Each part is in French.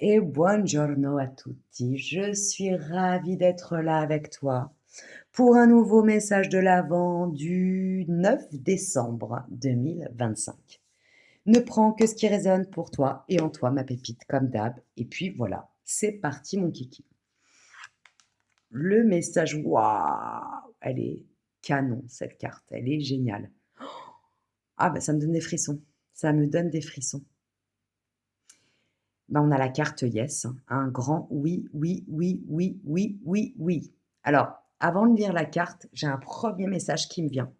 Et buongiorno à tutti, je suis ravie d'être là avec toi pour un nouveau message de l'Avent du 9 décembre 2025. Ne prends que ce qui résonne pour toi et en toi, ma pépite, comme d'hab. Et puis voilà, c'est parti, mon kiki. Le message, waouh, elle est canon, cette carte, elle est géniale. Ah, bah ça me donne des frissons, ça me donne des frissons. Bah, on a la carte yes, un grand oui, oui, oui, oui, oui, oui, oui. Alors, avant de lire la carte, j'ai un premier message qui me vient.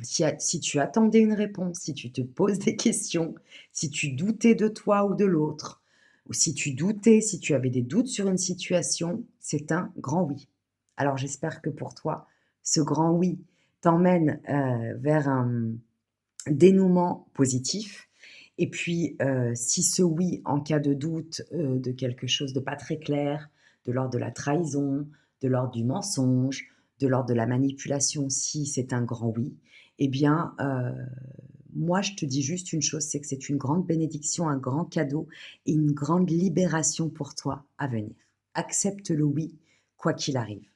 Si tu attendais une réponse, si tu te poses des questions, si tu doutais de toi ou de l'autre, ou si tu doutais, si tu avais des doutes sur une situation, c'est un grand oui. Alors j'espère que pour toi, ce grand oui t'emmène vers un dénouement positif. Et puis, si ce oui, en cas de doute, de quelque chose de pas très clair, de l'ordre de la trahison, de l'ordre du mensonge, de l'ordre de la manipulation, si c'est un grand oui, eh bien, moi, je te dis juste une chose, c'est que c'est une grande bénédiction, un grand cadeau et une grande libération pour toi à venir. Accepte le oui, quoi qu'il arrive.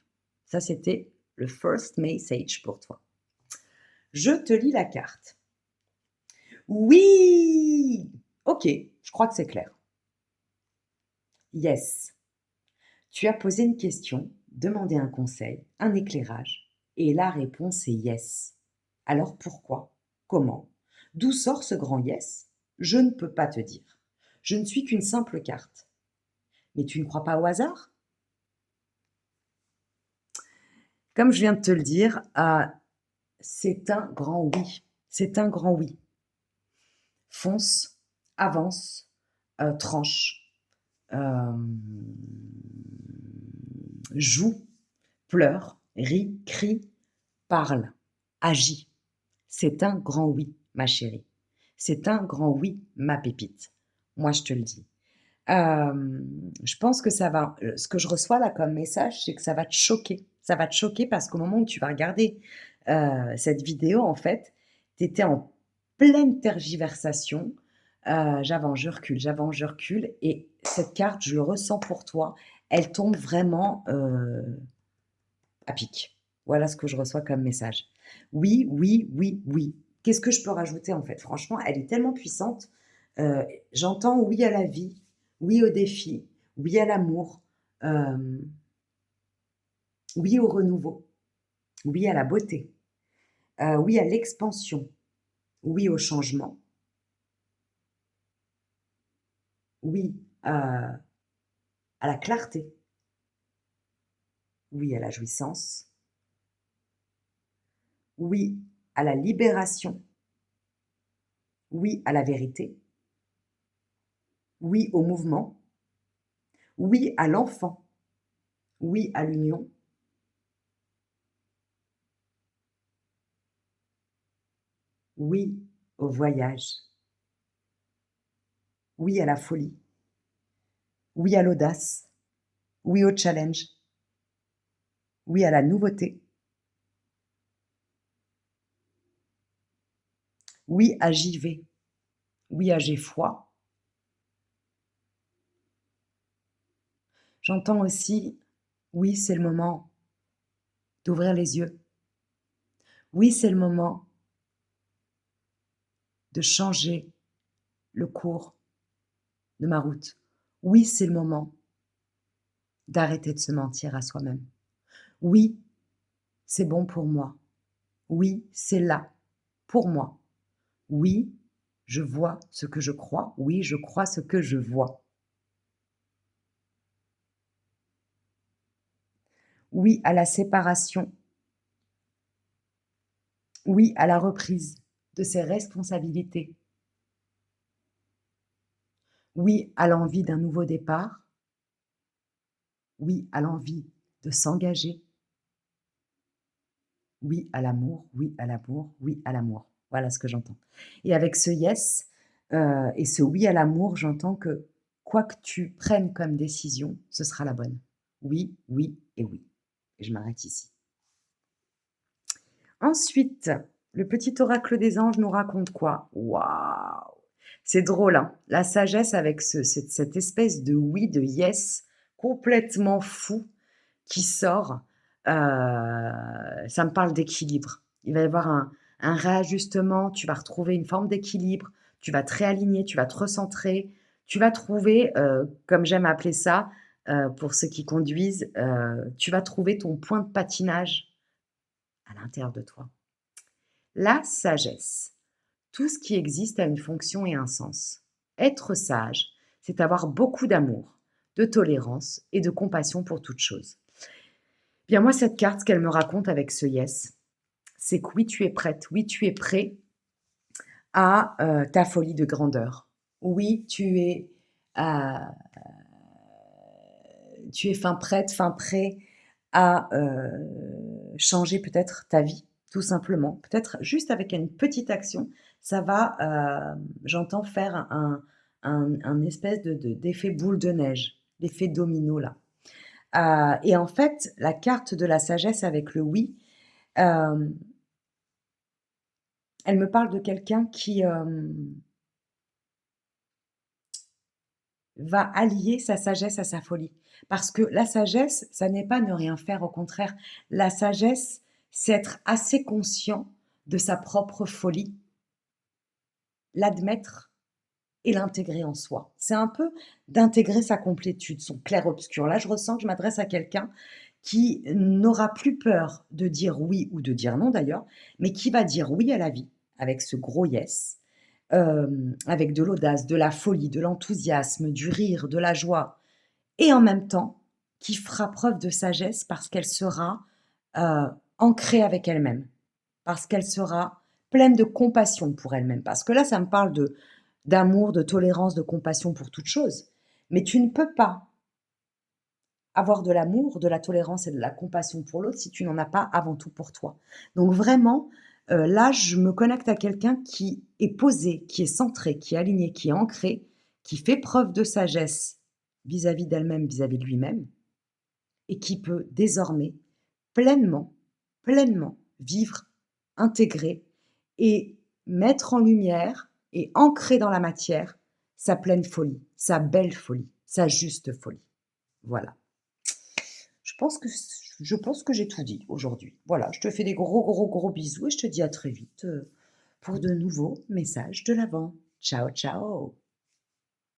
Ça, c'était le first message pour toi. Je te lis la carte. Oui! OK, je crois que c'est clair. Yes. Tu as posé une question, demandé un conseil, un éclairage, et la réponse est yes. Alors pourquoi? Comment? D'où sort ce grand yes? Je ne peux pas te dire. Je ne suis qu'une simple carte. Mais tu ne crois pas au hasard? Comme je viens de te le dire, c'est un grand oui. C'est un grand oui. Fonce, avance, tranche. Joue, pleure, rit, crie, parle, agit. C'est un grand oui, ma chérie. C'est un grand oui, ma pépite. Moi, je te le dis. Je pense que ça va. Ce que je reçois là comme message, c'est que ça va te choquer. Ça va te choquer parce qu'au moment où tu vas regarder cette vidéo, en fait, tu étais en pleine tergiversation. J'avance, je recule. Et cette carte, je le ressens pour toi, elle tombe vraiment à pic. Voilà ce que je reçois comme message. Oui, oui, oui, oui. Qu'est-ce que je peux rajouter en fait? Franchement, elle est tellement puissante. J'entends oui à la vie, oui au défi, oui à l'amour, euh, oui au renouveau, oui à la beauté, oui à l'expansion, oui au changement, oui à la clarté, oui à la jouissance, oui à la libération, oui à la vérité, oui au mouvement, oui à l'enfant, oui à l'union, oui au voyage, oui à la folie, oui à l'audace, oui au challenge, oui à la nouveauté, oui à j'y vais, oui à j'ai foi. J'entends aussi, oui, c'est le moment d'ouvrir les yeux. Oui, c'est le moment de changer le cours de ma route. Oui, c'est le moment d'arrêter de se mentir à soi-même. Oui, c'est bon pour moi. Oui, c'est là pour moi. Oui, je vois ce que je crois. Oui, je crois ce que je vois. Oui à la séparation. Oui à la reprise de ses responsabilités. Oui à l'envie d'un nouveau départ. Oui à l'envie de s'engager. Oui à l'amour, oui à l'amour, oui à l'amour. Voilà ce que j'entends. Et avec ce yes et ce oui à l'amour, j'entends que quoi que tu prennes comme décision, ce sera la bonne. Oui, oui et oui. Et je m'arrête ici. Ensuite, le petit oracle des anges nous raconte quoi? Waouh! C'est drôle, hein? La sagesse avec cette espèce de oui, de yes complètement fou qui sort, ça me parle d'équilibre. Il va y avoir un réajustement, tu vas retrouver une forme d'équilibre, tu vas te réaligner, tu vas te recentrer, tu vas trouver, comme j'aime appeler ça, pour ceux qui conduisent, tu vas trouver ton point de patinage à l'intérieur de toi. La sagesse, tout ce qui existe a une fonction et un sens. Être sage, c'est avoir beaucoup d'amour, de tolérance et de compassion pour toute chose. Bien moi, cette carte, ce qu'elle me raconte avec ce yes, c'est que oui, tu es prête, oui, tu es prêt à ta folie de grandeur. Oui, tu es fin prête, fin prêt à changer peut-être ta vie, tout simplement. Peut-être juste avec une petite action, ça va, j'entends faire un espèce d'effet boule de neige, l'effet domino là. Et en fait, la carte de la sagesse avec le oui, euh, elle me parle de quelqu'un qui va allier sa sagesse à sa folie. Parce que la sagesse, ça n'est pas ne rien faire, au contraire. La sagesse, c'est être assez conscient de sa propre folie, l'admettre et l'intégrer en soi. C'est un peu d'intégrer sa complétude, son clair-obscur. Là, je ressens que je m'adresse à quelqu'un qui n'aura plus peur de dire oui ou de dire non d'ailleurs, mais qui va dire oui à la vie avec ce gros yes, avec de l'audace, de la folie, de l'enthousiasme, du rire, de la joie, et en même temps qui fera preuve de sagesse parce qu'elle sera ancrée avec elle-même, parce qu'elle sera pleine de compassion pour elle-même. Parce que là, ça me parle d'amour, de tolérance, de compassion pour toute chose. Mais tu ne peux pas avoir de l'amour, de la tolérance et de la compassion pour l'autre si tu n'en as pas avant tout pour toi. Donc vraiment, là, je me connecte à quelqu'un qui est posé, qui est centré, qui est aligné, qui est ancré, qui fait preuve de sagesse vis-à-vis d'elle-même, vis-à-vis de lui-même, et qui peut désormais pleinement, pleinement vivre, intégrer et mettre en lumière et ancrer dans la matière sa pleine folie, sa belle folie, sa juste folie. Voilà. Je pense que je pense que j'ai tout dit aujourd'hui. Voilà, je te fais des gros, gros, gros bisous et je te dis à très vite pour de nouveaux messages de l'Avent. Ciao, ciao!